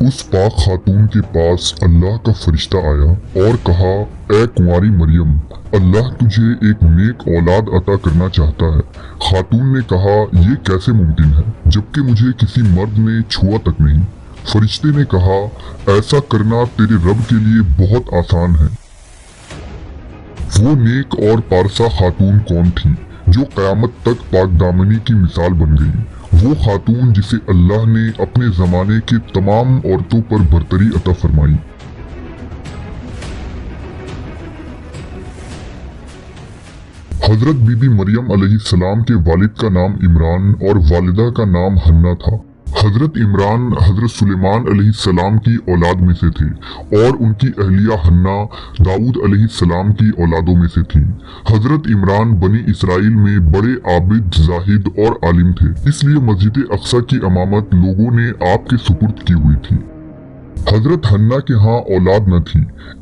उस पाक खातून के पास अल्लाह का फरिश्ता आया और कहा, ए कुंवारी मरियम, अल्लाह तुझे एक नेक औलाद अता करना चाहता है। खातून ने कहा, ये कैसे मुमकिन है जबकि मुझे किसी मर्द ने छुआ तक नहीं। फरिश्ते ने कहा, ऐसा करना तेरे रब के लिए बहुत आसान है। वो नेक और पारसा खातून कौन थी जो क़यामत तक पाकदामनी की मिसाल बन गई? वो खातून जिसे अल्लाह ने अपने ज़माने के तमाम औरतों पर बरतरी अता फरमाई। हजरत बीबी मरियम अलैहिस्सलाम के वालिद का नाम इमरान और वालिदा का नाम हन्ना था। हजरत इमरान हजरत सुलेमान अलैहिस्सलाम की औलाद में से थे और उनकी अहलिया हन्ना दाऊद अलैहिस्सलाम की औलादों में से थी। हजरत इमरान बनी इसराइल में बड़े आबिद, जाहिद और आलिम थे, इसलिए मस्जिद अक्सा की इमामत लोगों ने आपके सुपुर्द की हुई थी। हजरत हन्ना के यहाँ औलाद न थी।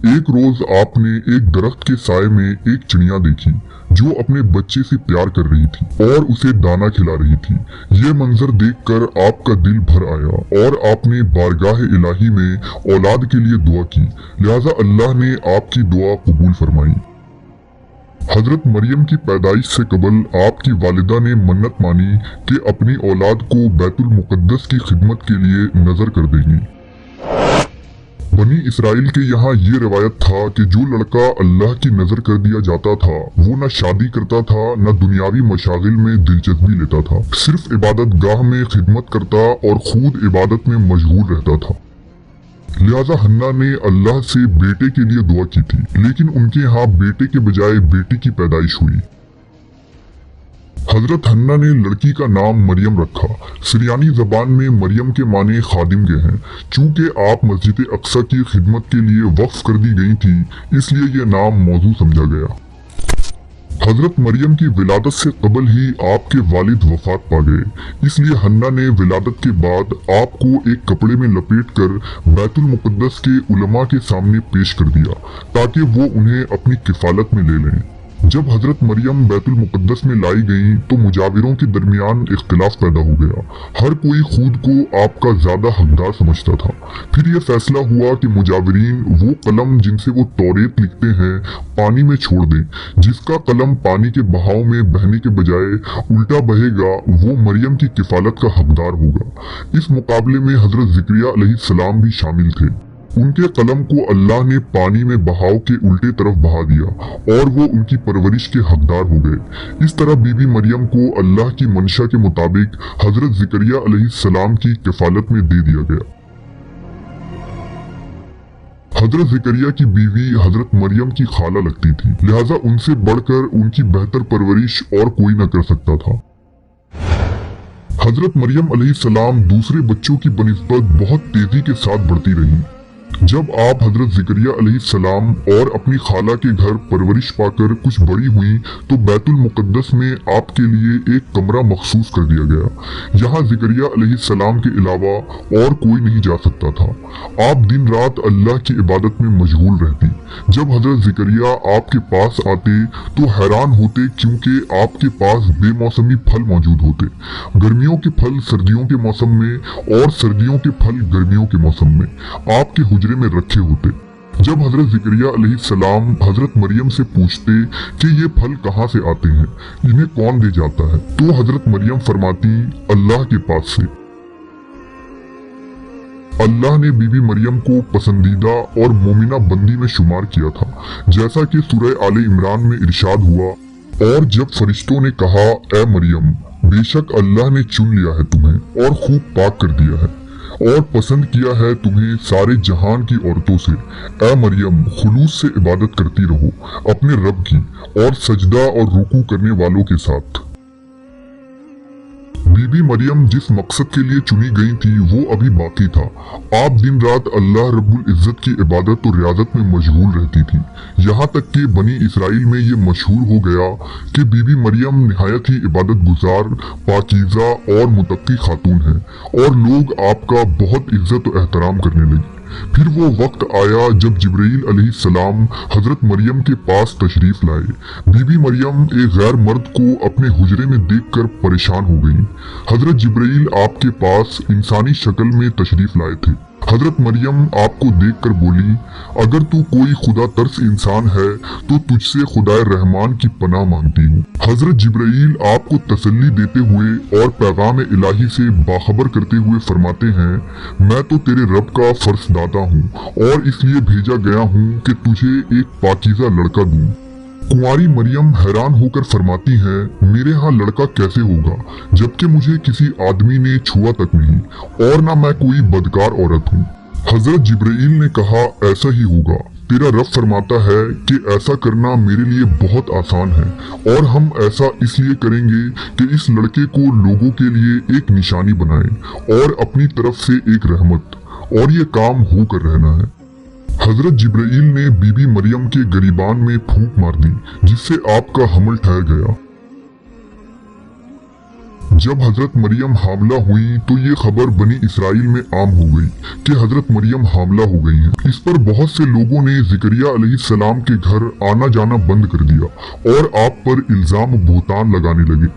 एक रोज आपने एक दरख्त के साए में एक चिड़िया देखी जो अपने बच्चे से प्यार कर रही थी और उसे दाना खिला रही थी। ये मंजर देखकर आपका दिल भर आया और आपने बारगाह इलाही में औलाद के लिए दुआ की, लिहाजा अल्लाह ने आपकी दुआ कबूल फरमाई। हजरत मरियम की पैदाइश से कबल आपकी वालिदा ने मन्नत मानी कि अपनी औलाद को बैतुल मुकद्दस की खिदमत के लिए नजर कर देंगी। बनी इसराइल के यहाँ ये रवायत था कि जो लड़का अल्लाह की नजर कर दिया जाता था वो न शादी करता था न दुनियावी मशागिल में दिलचस्पी लेता था, सिर्फ इबादत गाह में खिदमत करता और खुद इबादत में मशगूल रहता था। लिहाजा हन्ना ने अल्लाह से बेटे के लिए दुआ की थी, लेकिन उनके यहाँ बेटे के बजाय बेटी की पैदाइश हुई। हजरत हन्ना ने लड़की का नाम मरियम रखा। सिरियानी जबान में मरियम के माने खादिम के हैं। चूंकि आप मस्जिद अक्सा की खिदमत के लिए वक्फ कर दी गई थी, इसलिए यह नाम मौजू समझा गया। हजरत मरियम की विलादत से कबल ही आपके वालिद वफात पा गए, इसलिए हन्ना ने विलादत के बाद आपको एक कपड़े में लपेट कर बैतुल मुकद्दस के उलमा के सामने पेश कर दिया ताकि वो उन्हें अपनी किफालत में ले लें। जब हजरत मरियम बैतुल मुकद्दस में लाई गईं तो मुजाविरों के दरमियान इख्तिलाफ पैदा हो गया। हर कोई खुद को आपका ज्यादा हकदार समझता था। फिर यह फैसला हुआ कि मुजाविरीन वो कलम जिनसे वो तौरेत लिखते हैं पानी में छोड़ दें। जिसका कलम पानी के बहाव में बहने के बजाय उल्टा बहेगा वो मरियम की किफालत का हकदार होगा। इस मुकाबले में हजरत ज़िक्रिया अलैहिस्सलाम भी शामिल थे। उनके कलम को अल्लाह ने पानी में बहाव के उल्टे तरफ बहा दिया और वो उनकी परवरिश के हकदार हो गए। इस तरह बीबी मरियम को अल्लाह की मंशा के मुताबिक हजरत ज़िक्रिया अलैहिस्सलाम की किफालत में दे दिया गया। हजरत ज़िक्रिया की बीवी हजरत मरियम की खाला लगती थी, लिहाजा उनसे बढ़कर उनकी बेहतर परवरिश और कोई न कर सकता था। हजरत मरियम अलैहिस्सलाम दूसरे बच्चों की बनिस्बत बहुत तेजी के साथ बढ़ती रहीं। जब आप हजरत ज़िक्रिया अलैहिस्सलाम और अपनी खाला के घर परवरिश पाकर कुछ बड़ी हुई तो बैतुल मुकद्दस में आपके लिए एक कमरा मखसूस कर दिया गया। यहाँ ज़िक्रिया अलैहिस्सलाम के अलावा और कोई नहीं जा सकता था। आप दिन रात अल्लाह की इबादत में मशगूल रहती। जब हजरत ज़िक्रिया आपके पास आते तो हैरान होते क्योंकि आपके पास बेमौसमी फल मौजूद होते। गर्मियों के फल सर्दियों के मौसम में और सर्दियों के फल गर्मियों के मौसम में आपके हुजरे में रखे होते। जब हजरत ज़िक्रिया अलैहिस्सलाम हजरत मरियम से पूछते कि ये फल कहाँ से आते हैं, इन्हें कौन दे जाता है, तो हजरत मरियम फरमाती, अल्लाह के पास से। अल्लाह ने बीबी मरियम को पसंदीदा और मोमिना बंदी में शुमार किया था, जैसा कि सूरह आले इमरान में इरशाद हुआ, और जब फरिश्तों ने कहा, ए मरियम, बेशक अल्लाह ने चुन लिया है तुम्हें और खूब पाक कर दिया है और पसंद किया है तुम्हें सारे जहान की औरतों से। ए मरियम, खुलूस से इबादत करती रहो अपने रब की और सजदा और रुकू करने वालों के साथ। बीबी मरियम जिस मकसद के लिए चुनी गई थी वो अभी बाकी था। आप दिन रात अल्लाह रब्बुल इज्जत की इबादत और रियाजत में मशगूल रहती थी। यहाँ तक कि बनी इसराइल में ये मशहूर हो गया कि बीबी मरियम निहायत ही इबादत गुजार, पाकीज़ा और मुतक्की खातून है और लोग आपका बहुत इज्जत और एहतराम करने लगे। फिर वो वक्त आया जब जिब्रील अलैहिस्सलाम हजरत मरियम के पास तशरीफ लाए। बीबी मरियम एक गैर मर्द को अपने हुजरे में देखकर परेशान हो गईं। हजरत जिब्रील आपके पास इंसानी शक्ल में तशरीफ लाए थे। हजरत मरियम आपको देखकर बोली, अगर तू कोई खुदा तरस इंसान है तो तुझसे खुदाए रहमान की पनाह मांगती हूँ। हजरत जिब्राइल आपको तसल्ली देते हुए और पैगाम इलाही से बाखबर करते हुए फरमाते हैं, मैं तो तेरे रब का फर्जदादा हूँ और इसलिए भेजा गया हूँ कि तुझे एक पाकीज़ा लड़का दूँ। कुंवारी मरियम हैरान होकर फरमाती है, मेरे यहाँ लड़का कैसे होगा जबकि मुझे किसी आदमी ने छुआ तक नहीं और ना मैं कोई बदकार औरत हूँ। हजरत जिब्राइल ने कहा, ऐसा ही होगा। तेरा रब फरमाता है कि ऐसा करना मेरे लिए बहुत आसान है और हम ऐसा इसलिए करेंगे कि इस लड़के को लोगों के लिए एक निशानी बनाएं और अपनी तरफ से एक रहमत, और ये काम होकर रहना है। हजरत जिब्राइल ने बीबी मरियम के गिरीबान में फूंक मार दी जिससे आपका हमल ठहर गया। जब हजरत मरियम हामला हुई तो ये खबर बनी इसराइल में आम हो गई कि हजरत मरियम हामला हो गई हैं। इस पर बहुत से लोगों ने ज़करिया अलैहिस्सलाम के घर आना जाना बंद कर दिया और आप पर इल्जाम बोहतान लगाने लगे।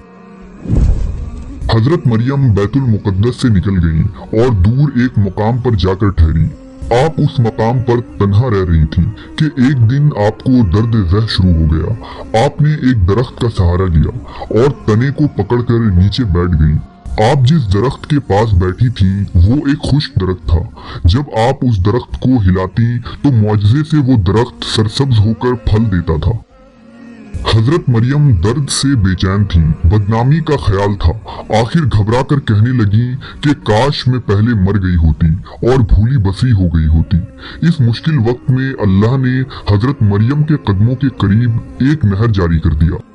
हजरत मरियम बैतुल मुकद्दस से निकल गईं और दूर एक मुकाम पर जाकर ठहरी। आप उस मकाम पर तन्हा रह रही थी कि एक दिन आपको दर्द ज़ह शुरू हो गया। आपने एक दरख्त का सहारा लिया और तने को पकड़कर नीचे बैठ गईं। आप जिस दरख्त के पास बैठी थी वो एक खुश्क दरख्त था। जब आप उस दरख्त को हिलाती तो मुआजिज़े से वो दरख्त सरसब्ज होकर फल देता था। हजरत मरियम दर्द से बेचैन थी, बदनामी का ख्याल था। आखिर घबरा कर कहने लगी कि काश मैं पहले मर गई होती और भूली बसी हो गई होती। इस मुश्किल वक्त में अल्लाह ने हजरत मरियम के कदमों के करीब एक नहर जारी कर दिया।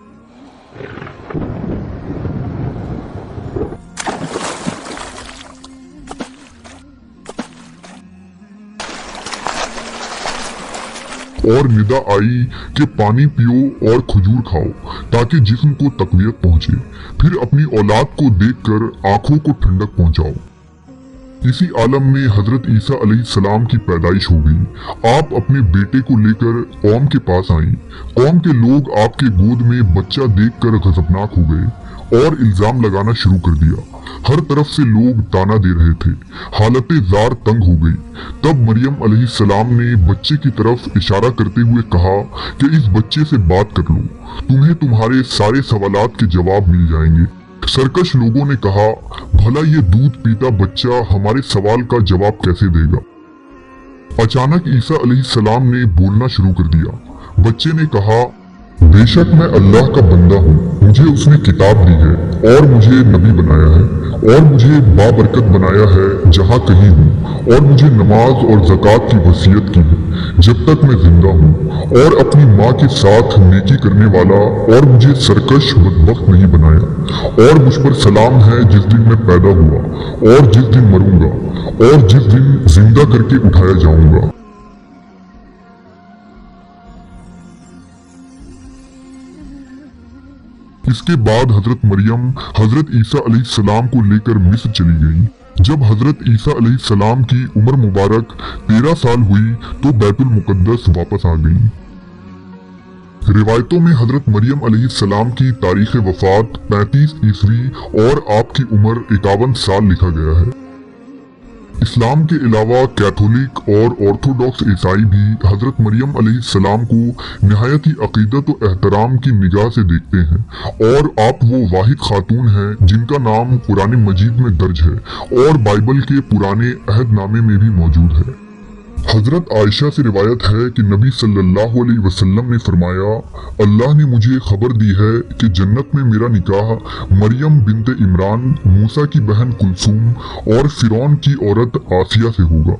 और निदा आई कि पानी पियो और खजूर खाओ ताकि जिस्म को तकवीयत पहुंचे, फिर अपनी औलाद को देखकर आंखों को ठंडक पहुंचाओ। इसी आलम में हजरत ईसा अलैहिस्सलाम की पैदाइश हो गई। आप अपने बेटे को लेकर कौम के पास आईं। कौम के लोग आपके गोद में बच्चा देखकर गजबनाक हो गए और इल्जाम लगाना शुरू कर दिया। हर तरफ से लोग ताना दे रहे थे। हालत जार तंग हो गई। तब मरियम अलैहिस्सलाम ने बच्चे की तरफ इशारा करते हुए कहा कि इस बच्चे से बात कर लो, तुम्हें तुम्हारे सारे सवालात के जवाब मिल जाएंगे। सरकश लोगों ने कहा, भला ये दूध पीता बच्चा हमारे सवाल का जवाब कैसे देगा। अचानक ईसा अलैहिस्सलाम ने बोलना शुरू कर दिया। बच्चे ने कहा, बेशक मैं अल्लाह का बंदा हूँ, मुझे उसने किताब दी है और मुझे नबी बनाया है और मुझे बाबरकत बनाया है जहाँ कहीं हूँ, और मुझे नमाज और ज़कात की वसीयत की है जब तक मैं जिंदा हूँ, और अपनी माँ के साथ नेकी करने वाला, और मुझे सरकश बदबख्त नहीं बनाया, और मुझ पर सलाम है जिस दिन मैं पैदा हुआ और जिस दिन मरूंगा और जिस दिन जिंदा करके उठाया जाऊंगा। इसके बाद हजरत मरियम हजरत ईसा अलैहिस्सलाम को लेकर मिस्र चली गई। जब हजरत ईसा अलैहिस्सलाम की उम्र मुबारक 13 साल हुई तो बैतुल मुकद्दस वापस आ गई। रिवायतों में हजरत मरियम अलैहिस्सलाम की तारीख वफात 35 ईस्वी और आपकी उम्र 51 साल लिखा गया है। इस्लाम के अलावा कैथोलिक और ऑर्थोडॉक्स ईसाई भी हजरत मरियम अलैहिस्सलाम को निहायत ही अकीदत और एहतराम की निगाह से देखते हैं, और आप वो वाहिद खातून हैं जिनका नाम कुरान मजीद में दर्ज है और बाइबल के पुराने अहदनामे में भी मौजूद है। हजरत आयशा से रिवायत है कि नबी सल्लल्लाहु अलैहि वसल्लम ने फरमाया, अल्लाह ने मुझे खबर दी है कि जन्नत में मेरा निकाह मरियम बिन्त इमरान, मूसा की बहन कुलसूम और फिरौन की औरत आसिया से होगा।